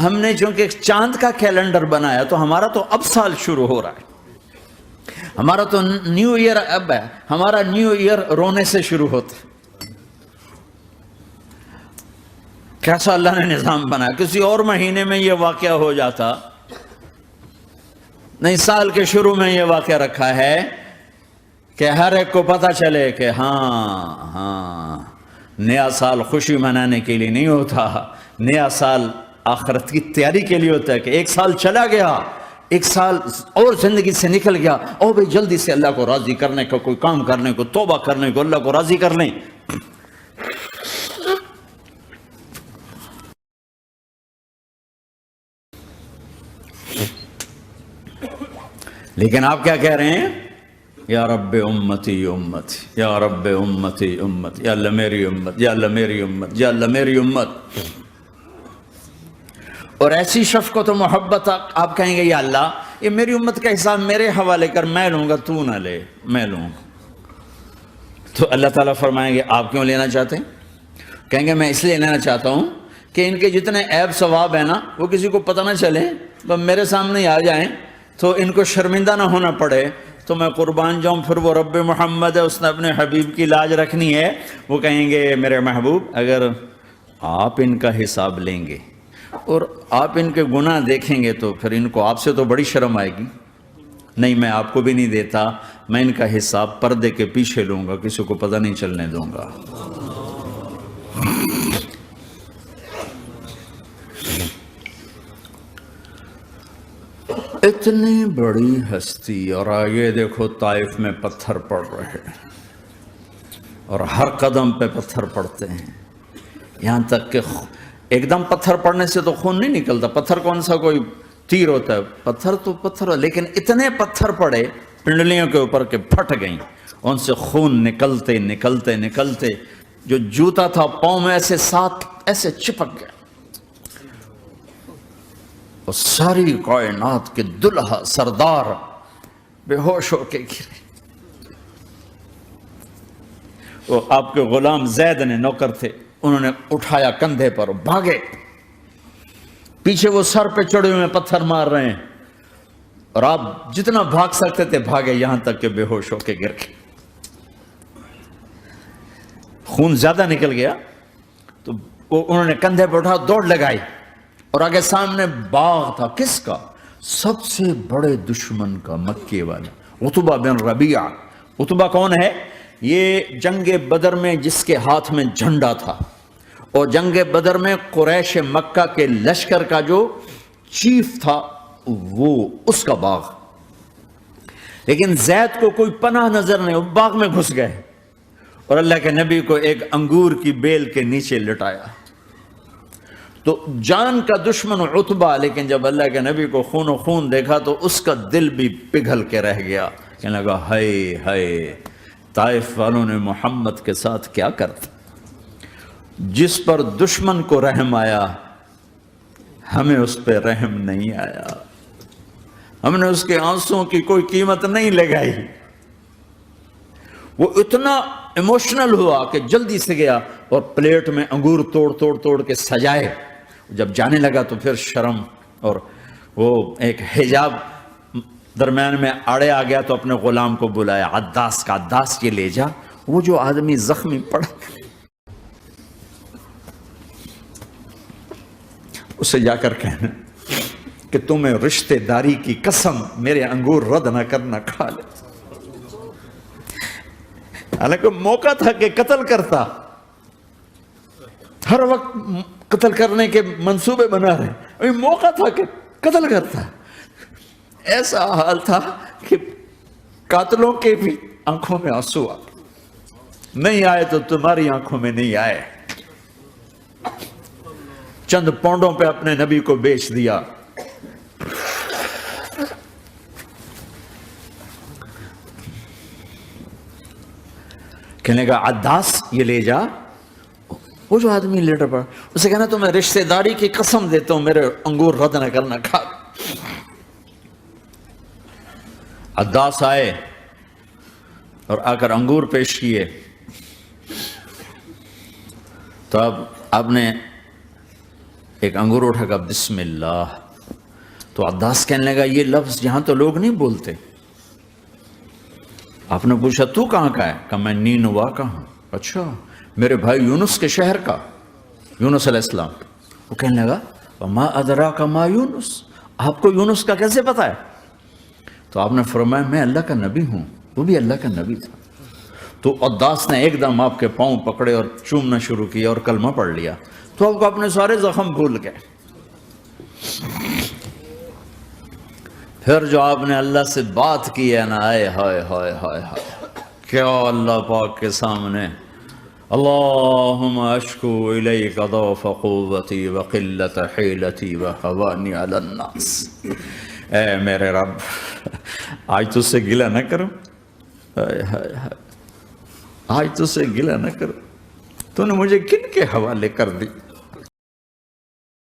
ہم نے چونکہ چاند کا کیلنڈر بنایا تو ہمارا تو اب سال شروع ہو رہا ہے، ہمارا تو نیو ایئر اب ہے، ہمارا نیو ایئر رونے سے شروع ہوتا ہے۔ کیسا اللہ نے نظام بنایا، کسی اور مہینے میں یہ واقعہ ہو جاتا، نہیں سال کے شروع میں یہ واقعہ رکھا ہے کہ ہر ایک کو پتہ چلے کہ ہاں نیا سال خوشی منانے کے لیے نہیں ہوتا، نیا سال آخرت کی تیاری کے لیے ہوتا ہے کہ ایک سال چلا گیا، ایک سال اور زندگی سے نکل گیا، او بھئی جلدی سے اللہ کو راضی کرنے کو، کوئی کام کرنے کو، توبہ کرنے کو، اللہ کو راضی کر لیں۔ لیکن آپ کیا کہہ رہے ہیں؟ یا رب امتی امتی، یا رب امتی امتی، یا اللہ میری امت، یا اللہ میری امت، یا اللہ میری امت۔ اور ایسی شفقت و محبت آپ کہیں گے یا اللہ یہ میری امت کا حساب میرے حوالے کر، میں لوں گا، تو نہ لے، میں لوں گا۔ تو اللہ تعالیٰ فرمائیں گے آپ کیوں لینا چاہتے ہیں؟ کہیں گے میں اس لیے لینا چاہتا ہوں کہ ان کے جتنے عیب ثواب ہیں نا وہ کسی کو پتہ نہ چلے، تو میرے سامنے آ جائیں تو ان کو شرمندہ نہ ہونا پڑے، تو میں قربان جاؤں۔ پھر وہ رب محمد ہے، اس نے اپنے حبیب کی لاج رکھنی ہے، وہ کہیں گے میرے محبوب اگر آپ ان کا حساب لیں گے اور آپ ان کے گناہ دیکھیں گے تو پھر ان کو آپ سے تو بڑی شرم آئے گی، نہیں میں آپ کو بھی نہیں دیتا، میں ان کا حساب پردے کے پیچھے لوں گا، کسی کو پتہ نہیں چلنے دوں گا۔ اتنی بڑی ہستی، اور آگے دیکھو طائف میں پتھر پڑ رہے ہیں اور ہر قدم پہ پتھر پڑتے ہیں، یہاں تک کہ ایک دم پتھر پڑنے سے تو خون نہیں نکلتا، پتھر کون سا کوئی تیر ہوتا ہے، پتھر تو پتھر، لیکن اتنے پتھر پڑے پنڈلیوں کے اوپر کہ پھٹ گئیں، ان سے خون نکلتے نکلتے نکلتے جو جوتا تھا پاؤں میں ایسے ساتھ ایسے چپک گیا، اور ساری کائنات کے دلہا سردار بے ہوش ہو کے گرے۔ وہ آپ کے غلام زید نے نوکر تھے، انہوں نے اٹھایا کندھے پر، بھاگے، پیچھے وہ سر پہ چڑھے ہوئے پتھر مار رہے ہیں، اور آپ جتنا بھاگ سکتے تھے بھاگے، یہاں تک کہ بے ہوش ہو کے گر گئے۔ خون زیادہ نکل گیا تو انہوں نے کندھے پہ اٹھا، دوڑ لگائی، اور آگے سامنے باغ تھا، کس کا؟ سب سے بڑے دشمن کا، مکے والا عتبہ بن ربیعہ۔ عتبہ کون ہے؟ یہ جنگ بدر میں جس کے ہاتھ میں جھنڈا تھا، اور جنگ بدر میں قریش مکہ کے لشکر کا جو چیف تھا وہ اس کا باغ۔ لیکن زید کو کوئی پناہ نظر نہیں، وہ باغ میں گھس گئے اور اللہ کے نبی کو ایک انگور کی بیل کے نیچے لٹایا۔ تو جان کا دشمن عتبہ، لیکن جب اللہ کے نبی کو خون و خون دیکھا تو اس کا دل بھی پگھل کے رہ گیا، کہنے لگا ہائے ہائے، طائف والوں نے محمد کے ساتھ کیا کرتا، جس پر دشمن کو رحم آیا ہمیں اس پہ رحم نہیں آیا، ہم نے اس کے آنسوں کی کوئی قیمت نہیں لگائی۔ وہ اتنا ایموشنل ہوا کہ جلدی سے گیا اور پلیٹ میں انگور توڑ کے سجائے، جب جانے لگا تو پھر شرم اور وہ ایک حجاب درمیان میں آڑے آ گیا، تو اپنے غلام کو بلایا، عداس کا، عداس یہ لے جا وہ جو آدمی زخمی پڑا، اسے جا کر کہنا کہ تمہیں رشتہ داری کی قسم میرے انگور رد نہ کرنا، کھا لے۔ حالانکہ موقع تھا کہ قتل کرتا، ہر وقت قتل کرنے کے منصوبے بنا رہے، ابھی موقع تھا کہ قتل کرتا۔ ایسا حال تھا کہ قاتلوں کے بھی آنکھوں میں آنسو آ نہیں آئے تو تمہاری آنکھوں میں نہیں آئے۔ چند پونڈوں پہ اپنے نبی کو بیچ دیا۔ کہنے کا عداس یہ لے جا، وہ جو آدمی لیٹر پڑا، اسے کہنا تو میں رشتہ داری کی قسم دیتا ہوں میرے انگور رد نہ کرنا، کھا۔ عداس آئے اور آ کر انگور پیش کیے، تو اب آپ نے ایک انگور اٹھا کر بسم اللہ. تو عداس کہنے لگا یہ لفظ یہاں تو لوگ نہیں بولتے. آپ نے پوچھا تو کہاں کا ہے؟ کہا میں نینوا کا ہوں. اچھا میرے بھائی یونس کے شہر کا، یونس علیہ السلام. وہ کہنے لگا وما ادراک ما یونس، آپ کو یونس کا کیسے پتا ہے؟ تو آپ نے فرمایا میں اللہ کا نبی ہوں، وہ بھی اللہ کا نبی تھا. تو عداس نے ایک دم آپ کے پاؤں پکڑے اور چومنا شروع کیا اور کلمہ پڑھ لیا. تو آپ کو اپنے سارے زخم بھول گئے. پھر جو آپ نے اللہ سے بات کی ہے نا، آئے ہائے ہائے ہائے ہائے، کیا اللہ پاک کے سامنے اللہم اشکو الیک ضعف قوتی وقلت حیلتی وہوانی علی الناس. اے میرے رب آج تجھ سے گلہ نہ کروں، آج تجھ سے گلہ نہ کروں، تو نے مجھے کن کے حوالے کر دی.